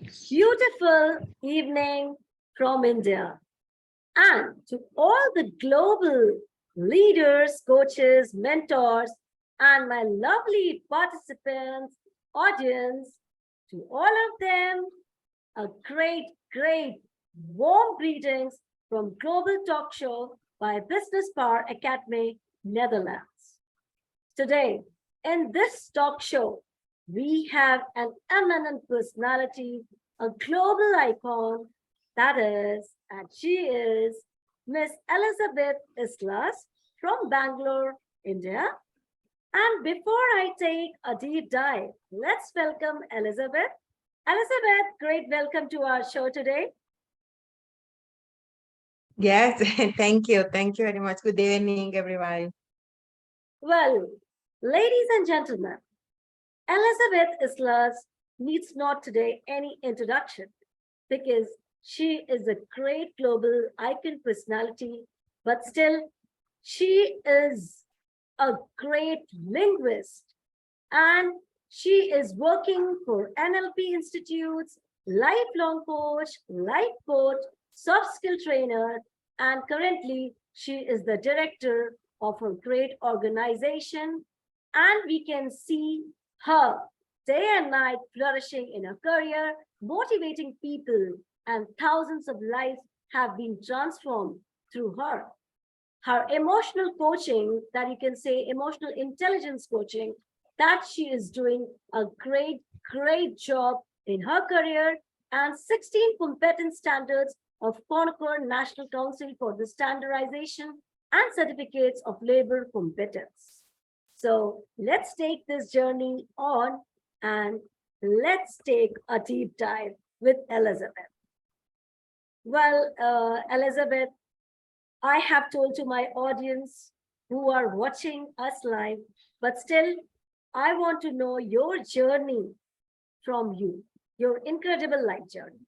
Beautiful evening from India. And to all the global leaders, coaches, mentors, and my lovely participants, audience, to all of them, a great, warm greetings from Global Talk Show by Business Power Academy, Netherlands. Today, in this talk show, we have an eminent personality, a global icon, and she is Miss Elizabeth Islas from Bangalore, India. And before I take a deep dive, let's welcome Elizabeth. Elizabeth, great welcome to our show today. Yes, thank you. Thank you very much. Good evening, everybody. Well, ladies and gentlemen, Elizabeth Islas needs not today any introduction because she is a great global icon personality, but still, she is a great linguist and she is working for NLP institutes, lifelong coach, life coach, soft skill trainer, and currently she is the director of a great organization. And we can see her day and night flourishing in her career, motivating people, and thousands of lives have been transformed through her. Her emotional coaching, that you can say emotional intelligence coaching, that she is doing a great job in her career, and 16 competence standards of Concord National Council for the Standardization and Certificates of Labor Competence. So let's take this journey on and let's take a deep dive with Elizabeth. Well, Elizabeth, I have told to my audience who are watching us live, but still, I want to know your journey from you, your incredible life journey.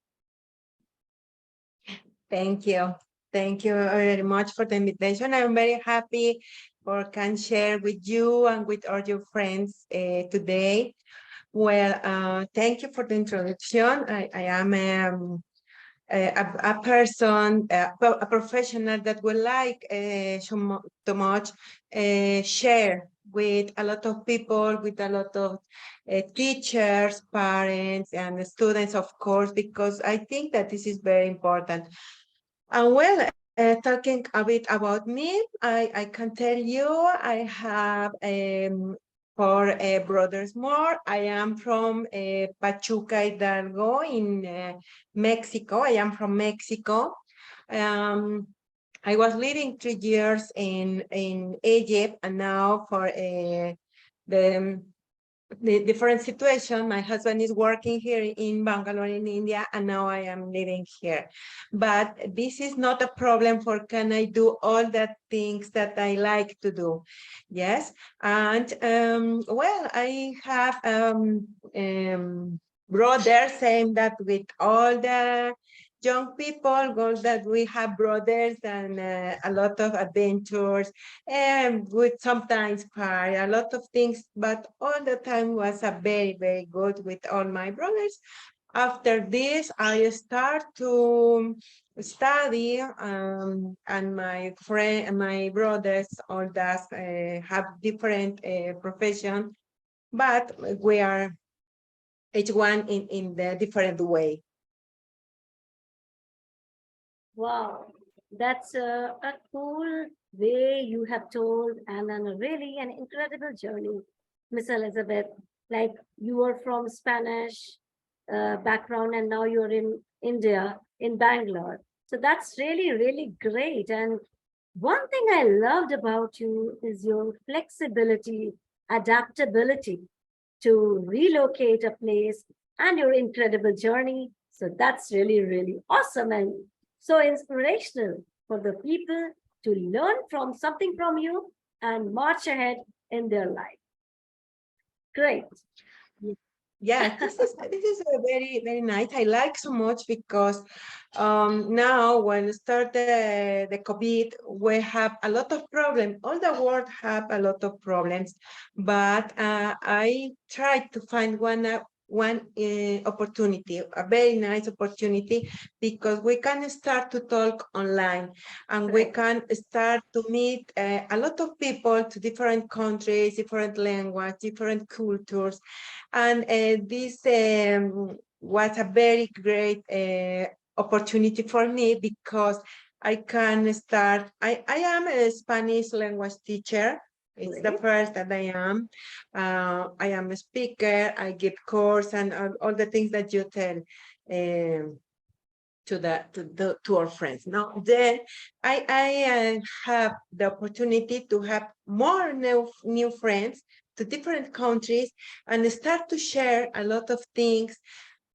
Thank you. Thank you very much for the invitation. I'm very happy for can share with you and with all your friends today. Well, thank you for the introduction. I am a person, a professional that would like so much share with a lot of people, with a lot of teachers, parents, and students, of course, because I think that this is very important. And well, talking a bit about me, I can tell you I have four brothers more. I am from Pachuca Hidalgo in Mexico. I am from Mexico. I was living 3 years in Egypt, and now for the different situation, my husband is working here in Bangalore in India, and now I am living here. But this is not a problem for can I do all the things that I like to do. Yes, and well, I have brothers, saying that with all the young people, that we have brothers and a lot of adventures and with sometimes fight, a lot of things, but all the time was a very good with all my brothers. After this, I start to study, and my brothers all does have different profession, but we are each one in the different way. Wow, that's a cool way you have told, and then really an incredible journey, Miss Elizabeth. Like you were from Spanish background, and now you're in India, in Bangalore. So that's really great. And one thing I loved about you is your flexibility, adaptability to relocate a place, and your incredible journey. So that's really awesome and so inspirational for the people to learn from something from you and march ahead in their life. Great. Yes, this is a very nice. I like so much because now when start the COVID, we have a lot of problems. All the world have a lot of problems, but I tried to find one opportunity, a very nice opportunity, because we can start to talk online and we Right. can start to meet a lot of people to different countries, different language, different cultures. And this was a very great opportunity for me because I can start, I am a Spanish language teacher. It's the Great. first that I am. I am a speaker, I give course and all the things that you tell to our friends. Now, then I have the opportunity to have more new friends to different countries and start to share a lot of things.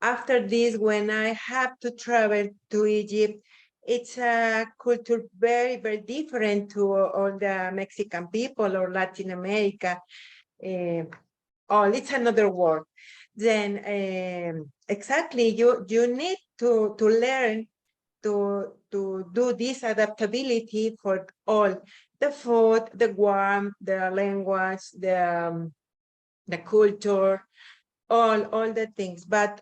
After this, when I have to travel to Egypt, it's a culture very, very different to all the Mexican people or Latin America. It's another world. Then exactly, you need to learn to do this adaptability for all the food, the warmth, the language, the culture, all the things. But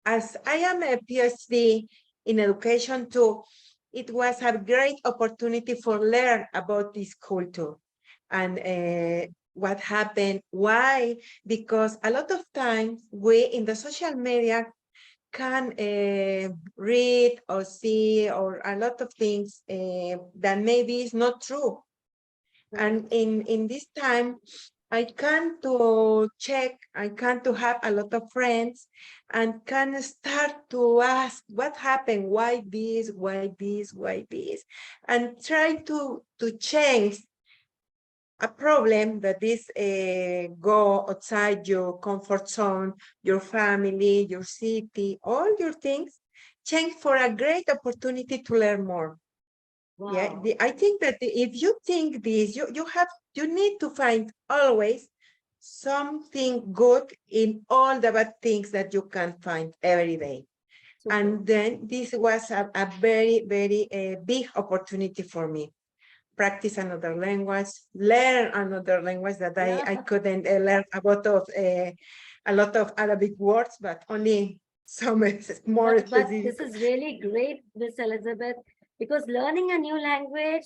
as I am a PhD in education too, it was a great opportunity for learn about this culture and what happened, why, because a lot of times we in the social media can read or see or a lot of things that maybe is not true. Right. And in this time, I can to check, I can to have a lot of friends and can start to ask what happened, why this, why this, why this, and try to change a problem that is go outside your comfort zone, your family, your city, all your things, change for a great opportunity to learn more. Yeah, Wow. I think that if you think this, you need to find always something good in all the bad things that you can find every day. Super. And then this was a very, very big opportunity for me. Practice another language, learn another language that Yeah. I couldn't learn a lot of Arabic words, but only some more But specific. this is really great, Miss Elizabeth, because learning a new language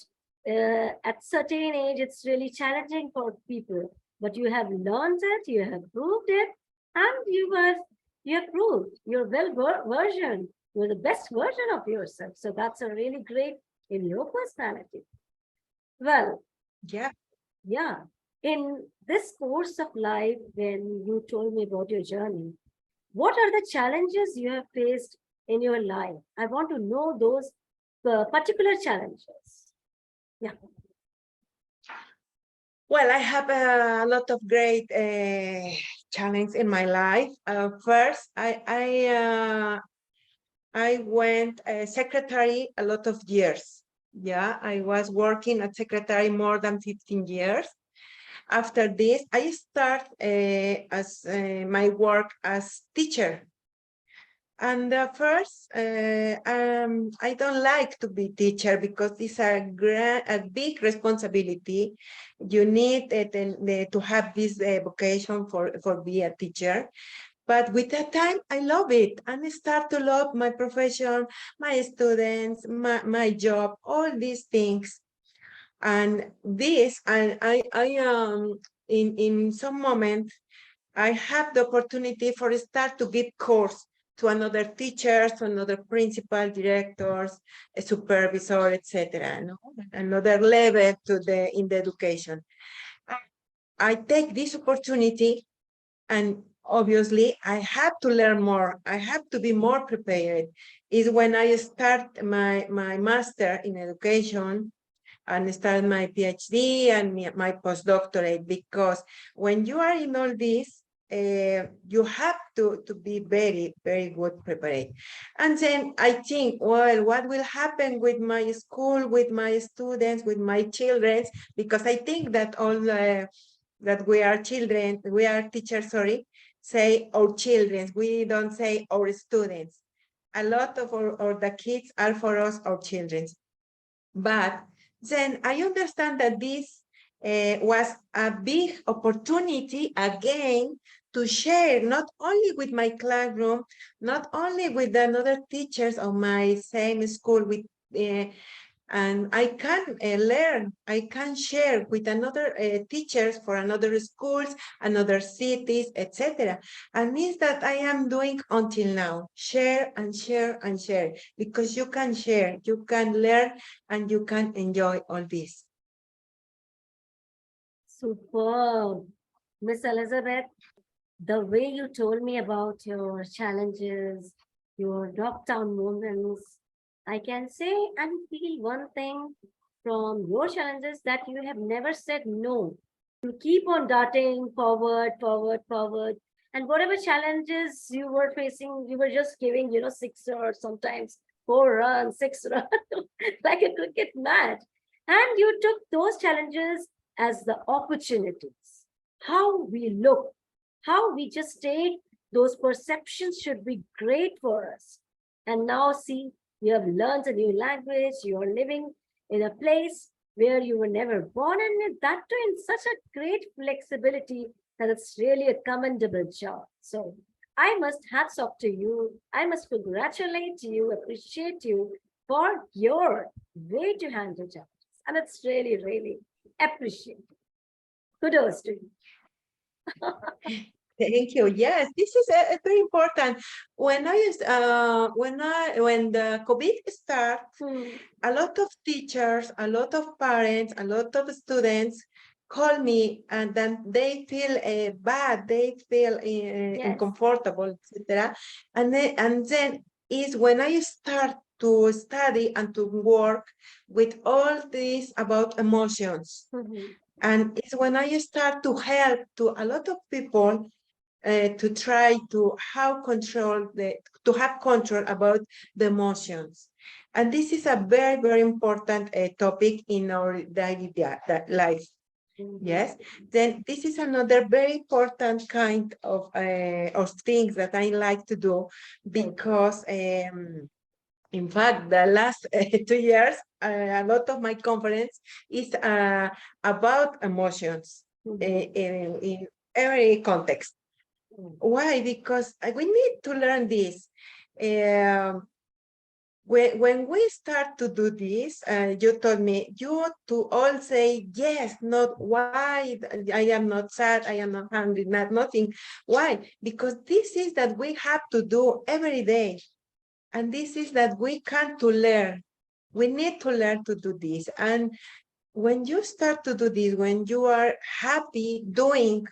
at certain age, it's really challenging for people. But you have learned it, you have proved it, and you have proved you're version. You're the best version of yourself. So that's a really great in your personality. Well, Yeah. yeah. In this course of life, when you told me about your journey, what are the challenges you have faced in your life? I want to know those particular challenges. Yeah. Well, I have a lot of great challenges in my life. First, I went secretary a lot of years. Yeah, I was working at secretary more than 15 years. After this, I start as my work as teacher. And first, I don't like to be teacher because it's a big responsibility. You need to have this vocation for be a teacher. But with that time, I love it. And I start to love my profession, my students, my job, all these things. And this, in some moment, I have the opportunity for start to give course to another teachers, to another principal, directors, a supervisor, etc. No? Another level to in the education. I take this opportunity, and obviously I have to learn more. I have to be more prepared. Is when I start my master in education and start my PhD and my postdoctorate, because when you are in all this, you have to be very, very good prepared. And then I think, well, what will happen with my school, with my students, with my children? Because I think that all that we are children, we are teachers, sorry, say our children, we don't say our students. A lot of the kids are for us our children. But then I understand that this was a big opportunity again to share not only with my classroom, not only with another teachers of my same school with and I can learn, I can share with another teachers for another schools, another cities, etc. And it's that I am doing until now, share and share and share, because you can share, you can learn, and you can enjoy all this. Superb. Miss Elizabeth, the way you told me about your challenges, your lockdown moments, I can say and feel one thing from your challenges, that you have never said no. You keep on darting forward, forward, forward. And whatever challenges you were facing, you were just giving, 6 or sometimes 4 runs, 6 runs, like a cricket match. And you took those challenges as the opportunities. How we look, how we just take those perceptions should be great for us. And now see, you have learned a new language, you're living in a place where you were never born, and that too in such a great flexibility that it's really a commendable job. So I must hats off to you. I must congratulate you, appreciate you for your way to handle challenges. And it's really, really appreciated. Kudos to you. Thank you. Yes, this is very important. When the COVID started, a lot of teachers, a lot of parents, a lot of students call me, and then they feel bad, they feel uncomfortable, etc. And then is when I start to study and to work with all this about emotions. And it's when I start to help to a lot of people to try to have control about the emotions. And this is a very, very important topic in our daily life. Yes, then this is another very important kind of things that I like to do, because in fact, the last 2 years, a lot of my conference is about emotions in every context. Why? Because we need to learn this. When we start to do this, you told me, you to all say yes, not why, I am not sad, I am not hungry, not nothing. Why? Because this is that we have to do every day. And this is that we can to learn. We need to learn to do this. And when you start to do this, when you are happy doing,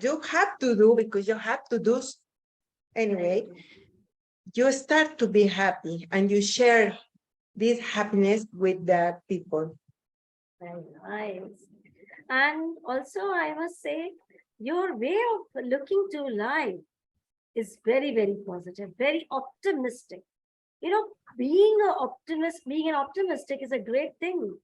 you have to do because you have to do anyway, you start to be happy and you share this happiness with the people. Very nice. And also, I must say, your way of looking to life is very, very positive, very optimistic. Being being an optimistic is a great thing.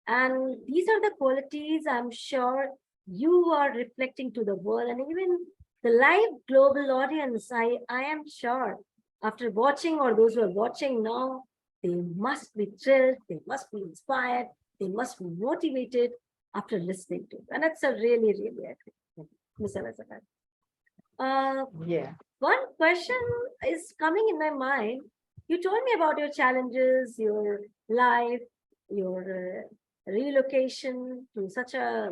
And these are the qualities I'm sure you are reflecting to the world, and even the live global audience. I am sure after watching, or those who are watching now, they must be thrilled, they must be inspired, they must be motivated after listening to it. And that's a really, really excellent, Miss Elizabeth. Yeah. One question is coming in my mind. You told me about your challenges, your life, your relocation to such a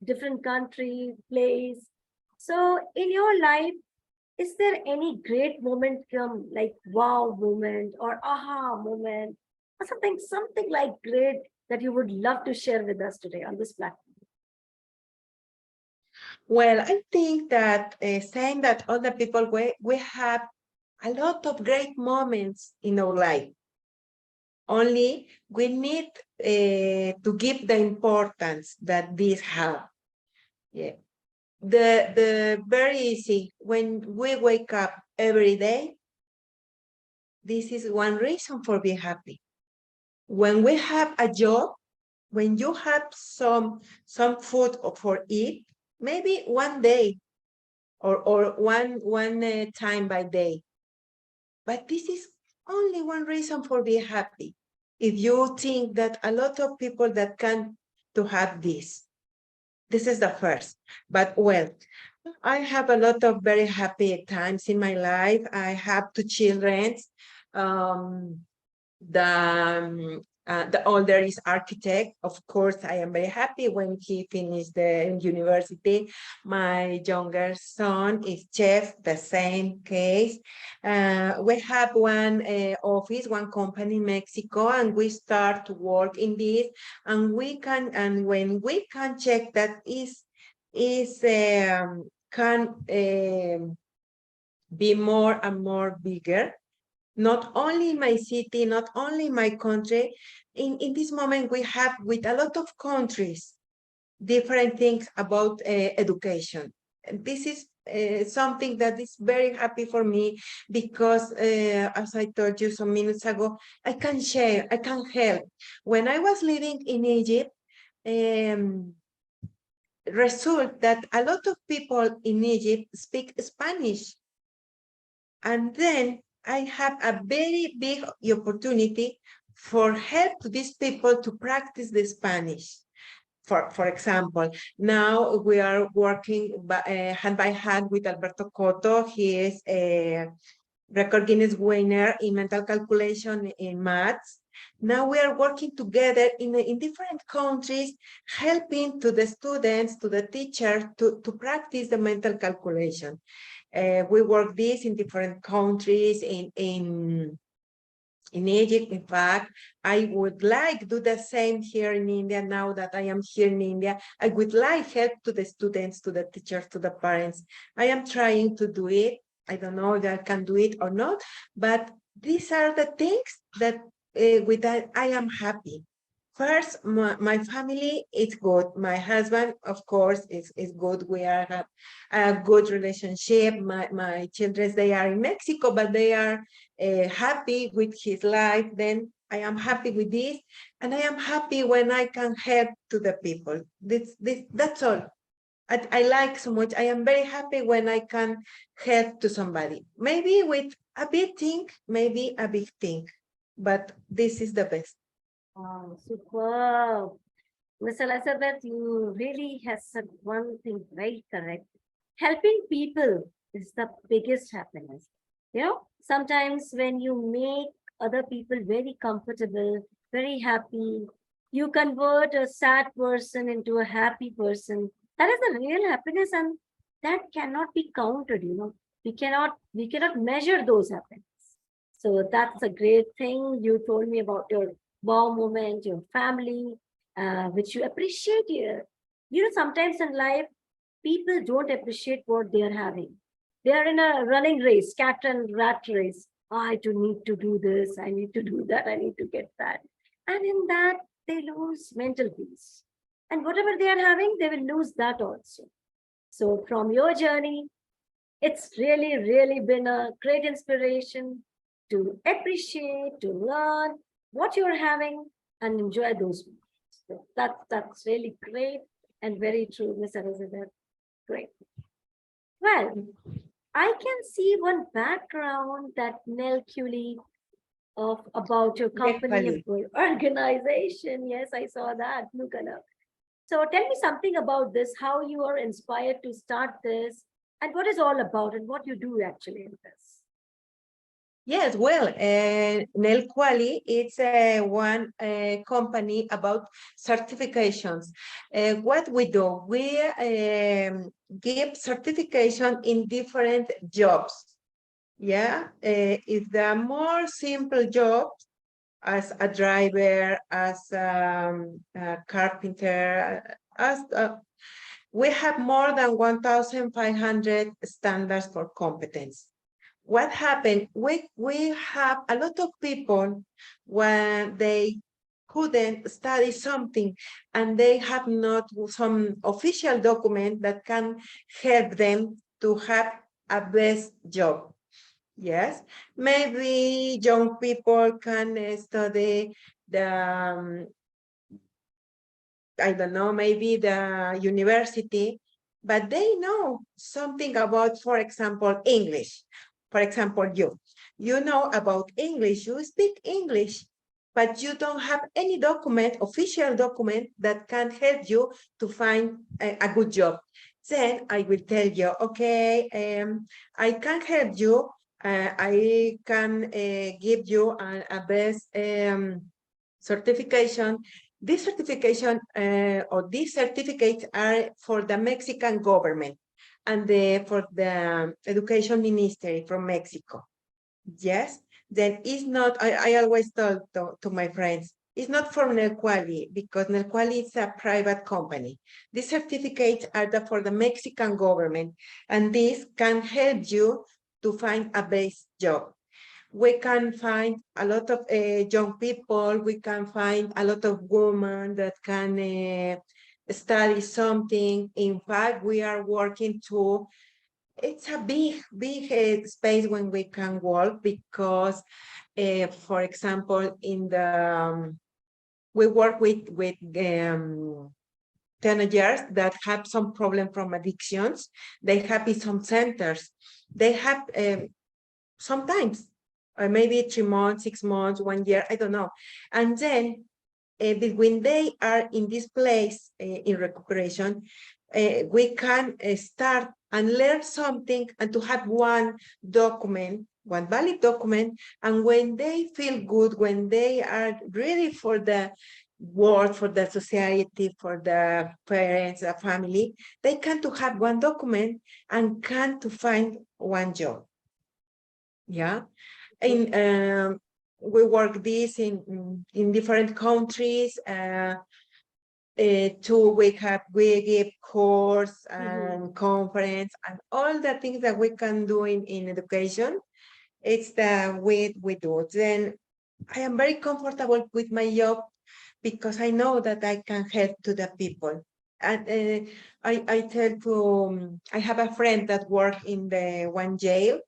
different country, place. So, in your life, is there any great moment come, like wow moment or aha moment, or something like great that you would love to share with us today on this platform? Well, I think that saying that all the people, we have a lot of great moments in our life. Only we need to give the importance that these have. Yeah. The very easy, when we wake up every day, this is one reason for being happy. When we have a job, when you have some food for eat, maybe one day or one time by day. But this is only one reason for being happy. If you think that a lot of people that can to have this. This is the first. But well, I have a lot of very happy times in my life. I have two children. Um, the older is architect. Of course, I am very happy when he finished the university. My younger son is chef, the same case. We have one office, one company in Mexico, and we start to work in this. And when we can check that can be more and more bigger, not only my city, not only my country. In this moment, we have with a lot of countries, different things about education. And this is something that is very happy for me because, as I told you some minutes ago, I can share, I can help. When I was living in Egypt, result that a lot of people in Egypt speak Spanish. And then I have a very big opportunity for help to these people to practice the Spanish. For example, now we are working hand by hand with Alberto Cotto. He is a record Guinness winner in mental calculation in maths. Now we are working together in different countries, helping to the students, to the teacher to practice the mental calculation. We work this in different countries, in Egypt. In fact, I would like to do the same here in India. Now that I am here in India, I would like help to the students, to the teachers, to the parents. I am trying to do it. I don't know if I can do it or not, but these are the things that with that I am happy. First, my family is good. My husband, of course, is good. We have a good relationship. My children, they are in Mexico, but they are happy with his life. Then I am happy with this. And I am happy when I can help to the people. That's all. I like so much. I am very happy when I can help to somebody. Maybe with a big thing, maybe a big thing. But this is the best. Wow, superb. Miss Elizabeth, you really have said one thing very correct. Helping people is the biggest happiness. You know, sometimes when you make other people very comfortable, very happy, you convert a sad person into a happy person. That is the real happiness, and that cannot be counted, you know. We cannot measure those happiness. So that's a great thing. You told me about your wow moment, your family, which you appreciate here. You know, sometimes in life, people don't appreciate what they are having. They are in a running race, cat and rat race. "Oh, I do need to do this, I need to do that, I need to get that." And in that, they lose mental peace. And whatever they are having, they will lose that also. So from your journey, it's really, really been a great inspiration to appreciate, to learn what you're having and enjoy those moments. So that's really great and very true, Miss Elizabeth. Great. Well, I can see one background that Nell Cooley of about your company, Definitely. about organization. Yes, I saw that blue color. So tell me something about this, how you are inspired to start this, and what is all about and what you do actually in this. Yes, well, Nel Quali it's one company about certifications. What we do, we give certification in different jobs. Yeah, it's the more simple jobs as a driver, as a carpenter, as we have more than 1,500 standards for competence. What happened? We have a lot of people when they couldn't study something and they have not some official document that can help them to have a best job. Yes, maybe young people can study the I don't know, maybe the university, but they know something about, for example, English. For example, you know about English, you speak English, but you don't have any document, official document, that can help you to find a good job. Then I will tell you, okay, I can help you. I can give you a best certification. This certification or these certificates are for the Mexican government and for the education ministry from Mexico. Yes, then it's not, I always tell to my friends, it's not for Nelquali, because Nelquali is a private company. These certificates are for the Mexican government, and this can help you to find a base job. We can find a lot of young people, we can find a lot of women that can study something. In fact, we are working to, it's a big space when we can work, because for example, in the we work with teenagers that have some problem from addictions. They have in some centers. They have sometimes maybe 3 months, 6 months, 1 year, I don't know. And then when they are in this place in recuperation, we can start and learn something, and to have one document, one valid document. And when they feel good, when they are ready for the world, for the society, for the parents, the family, they can to have one document and can to find one job. Yeah. And we work this in different countries. We give course and conference and all the things that we can do in education. It's the way we do. Then I am very comfortable with my job, because I know that I can help to the people. And I tell to, I have a friend that work in the one jail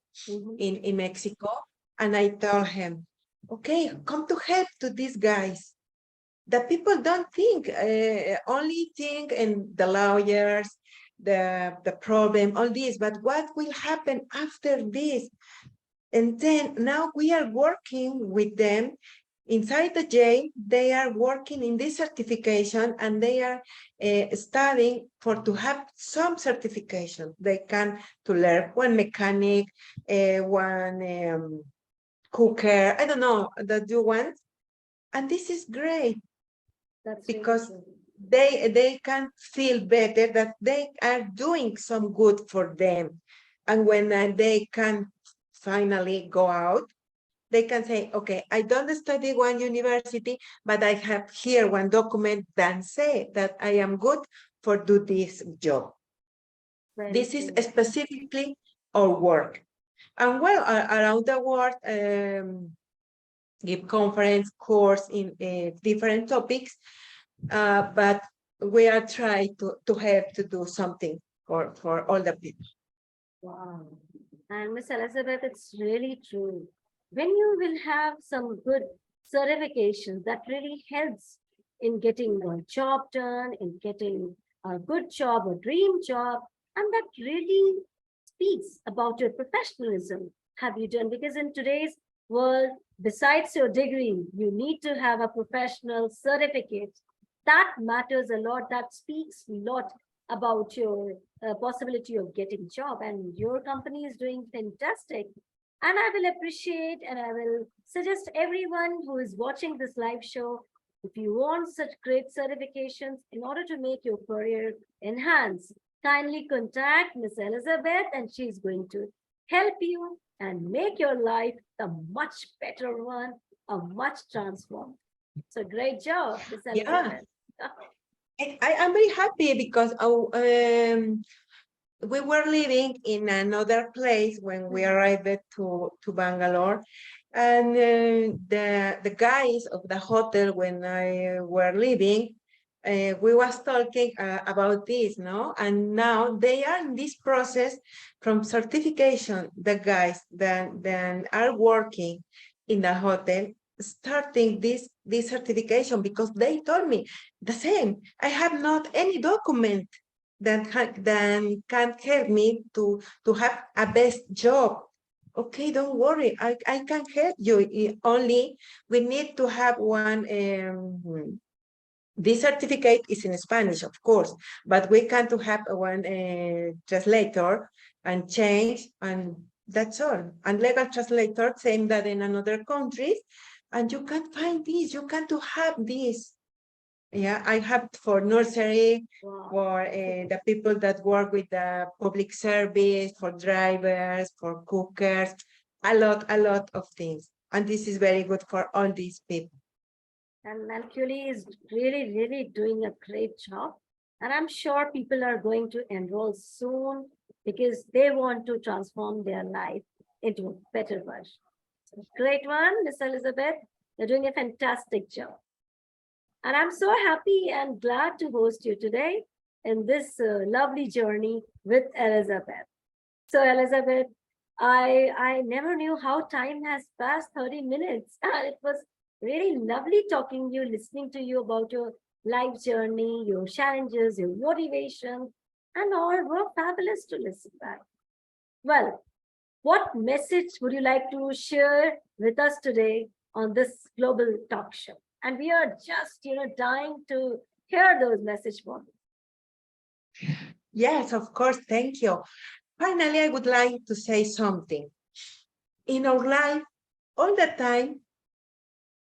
in Mexico, and I tell him, okay, come to help to these guys. The people don't think, only think in the lawyers, the problem, all this, but what will happen after this? And then now we are working with them inside the jail. They are working in this certification, and they are studying for to have some certification. They can to learn one mechanic, one cooker, I don't know, that you want. And this is great. That's because they can feel better that they are doing some good for them. And when they can finally go out, they can say, okay, I don't study one university, but I have here one document that say that I am good for do this job. This is specifically our work. And well, around the world, give conference, course in different topics, but we are trying to help to do something for all the people. Wow. And Miss Elizabeth, it's really true. When you will have some good certifications, that really helps in getting a job done, in getting a good job, a dream job, and that really speaks about your professionalism. Have you done? Because in today's world, besides your degree, you need to have a professional certificate. That matters a lot. That speaks a lot about your possibility of getting job, and your company is doing fantastic. And I will appreciate, and I will suggest everyone who is watching this live show, if you want such great certifications in order to make your career enhance, kindly contact Miss Elizabeth, and she's going to help you and make your life a much better one, a much transformed. So great job, Miss Elizabeth. I am very happy because we were living in another place when we arrived to Bangalore, and the guys of the hotel when I were living, we was talking about this, no? And now they are in this process from certification. The guys that are working in the hotel, starting this certification, because they told me the same. I have not any document that can help me to have a best job Okay, don't worry. I can help you. Only we need to have one. This certificate is in Spanish, of course, but we can to have one translator and change, and that's all. And legal translator saying that in another countries, and you can find this. You can to have this. Yeah, I have for nursery, Wow. for the people that work with the public service, for drivers, for cookers, a lot of things. And this is very good for all these people. And Malculy is really doing a great job. And I'm sure people are going to enroll soon because they want to transform their life into a better version. So great one, Miss Elizabeth. You're doing a fantastic job. And I'm so happy and glad to host you today in this lovely journey with Elizabeth. So Elizabeth, I never knew how time has passed 30 minutes. And it was really lovely talking to you, listening to you about your life journey, your challenges, your motivation, and all were fabulous to listen back. Well, what message would you like to share with us today on this global talk show? And we are just, dying to hear those message moments. Yes, of course. Thank you. Finally, I would like to say something. In our life, all the time,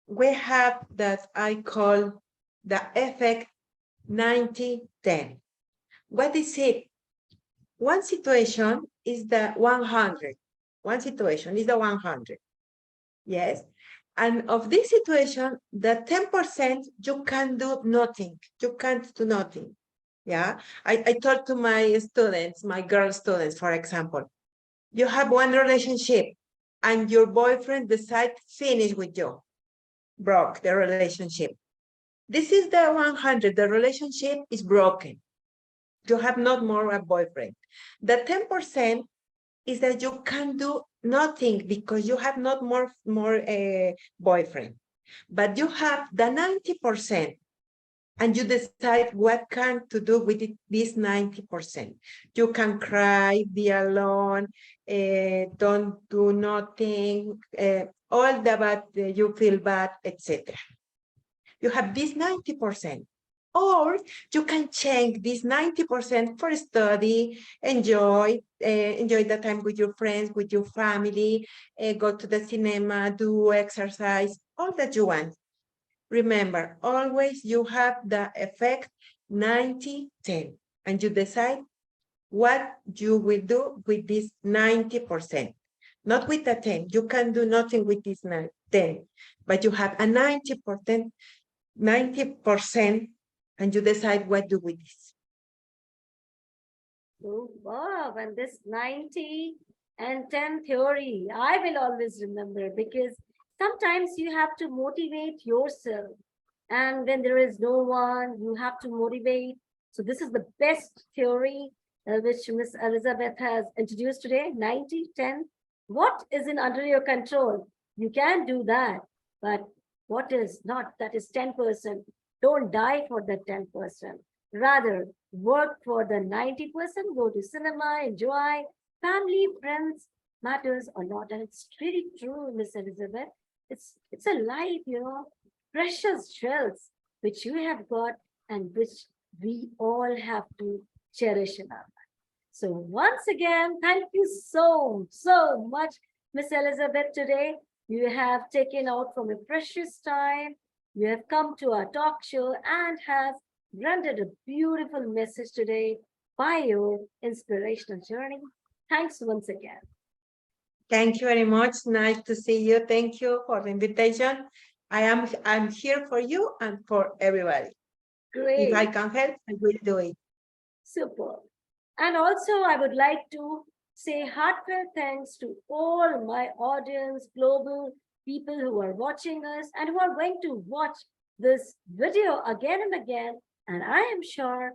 we have that I call the effect 90-10. What is it? One situation is the 100. One situation is the 100. Yes. And of this situation, the 10%, you can do nothing. You can't do nothing. Yeah. I told to my students, my girl students, for example, you have one relationship and your boyfriend decides finish with you, broke the relationship. This is the 100. The relationship is broken. You have not more a boyfriend. The 10% is that you can do nothing because you have not more boyfriend. But you have the 90%, and you decide what can to do with this 90%. You can cry, be alone, don't do nothing, all the bad, you feel bad, etc. You have this 90%. Or you can change this 90% for study, enjoy the time with your friends, with your family, go to the cinema, do exercise, all that you want. Remember, always you have the effect 90-10, and you decide what you will do with this 90%. Not with the 10. You can do nothing with this 10, but you have a 90%, and you decide what to do with this. Oh, wow. And this 90 and 10 theory, I will always remember because sometimes you have to motivate yourself. And when there is no one, you have to motivate. So this is the best theory which Miss Elizabeth has introduced today, 90, 10. What is in under your control? You can do that. But what is not, that is 10%. Don't die for that 10%. Rather, work for the 90%, go to cinema, enjoy, family, friends, matters or not. And it's really true, Miss Elizabeth. It's a life, precious jewels which you have got and which we all have to cherish in our life. So once again, thank you so much, Miss Elizabeth, today. You have taken out from a precious time. You have come to our talk show and have rendered a beautiful message today by your inspirational journey. Thanks once again. Thank you very much. Nice to see you. Thank you for the invitation. I'm here for you and for everybody. Great. If I can help, I will do it. Super. And also, I would like to say heartfelt thanks to all my audience, global people who are watching us and who are going to watch this video again and again. And I am sure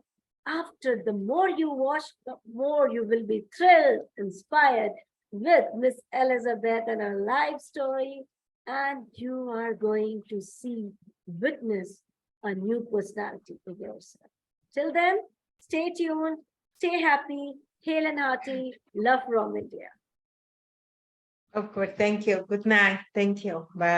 after the more you watch, the more you will be thrilled, inspired with Miss Elizabeth and her life story. And you are going to see, witness a new personality for yourself. Till then, stay tuned, stay happy, hail and hearty, love from India. Of course. Thank you. Good night. Thank you. Bye.